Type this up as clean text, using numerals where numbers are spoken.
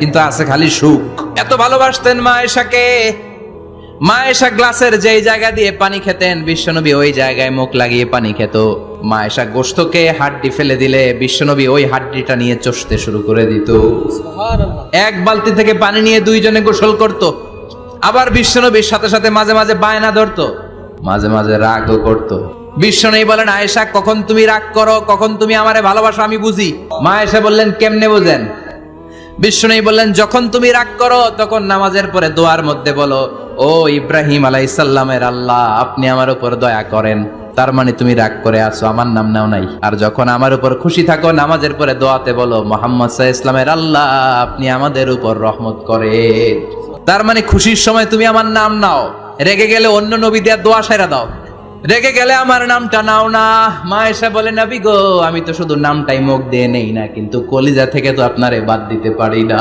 কিন্তু আছে খালি সুখ। এত ভালোবাসতেন মা আয়েশাকে। মা আয়েশা গ্লাসের যেই জায়গা দিয়ে পানি খেতেন, বিশ্বনবী ওই জায়গায় মুখ লাগিয়ে পানি খেত। মা আয়েশা গোশতকে হাড্ডি ফেলে দিলে বিশ্বনবী ওই হাড্ডিটা নিয়ে চষতে শুরু করে দিত। এক বালতি থেকে পানি নিয়ে দুইজনে গোসল করত। আবার বিশ্বনবীর সাথে সাথে মাঝে মাঝে বায়না ধরতো, মাঝে মাঝে রাগও করতো। বিশ্বনবী বলেন, আয়েশা কখন তুমি রাগ করো, কখন তুমি আমারে ভালোবাসো আমি বুঝি। মা আয়েশা বললেন, কেমনে বোঝেন? বিশ্বনবী বললেন, যখন তুমি রাগ করো তখন নামাজের পরে দোয়ার মধ্যে বলো, ও ইব্রাহিম আলাইহিস সালামের আল্লাহ, আপনি আমার উপর দয়া করেন। তার মানে তুমি রাগ করে আছো, আমার নাম নাও নাই। আর যখন আমার উপর খুশি থাকো নামাজের পরে দোয়াতে বলো, মুহাম্মদ সাল্লাল্লাহু আলাইহি ওয়াসাল্লামের আল্লাহ, আপনি আমাদের উপর রহমত করেন। তার মানে খুশির সময় তুমি আমার নাম নাও, রেগে গেলে অন্য নবী দেয়া দোয়া সাইরা দাও, রেগে গেলে আমার নামটা নাও না। মা আয়েশা বলে, নবী গো, আমি তো শুধু নামটাই মুখ দিয়ে নেই না, কিন্তু কলিজা থেকে তো আপনারে বাদ দিতে পারি না।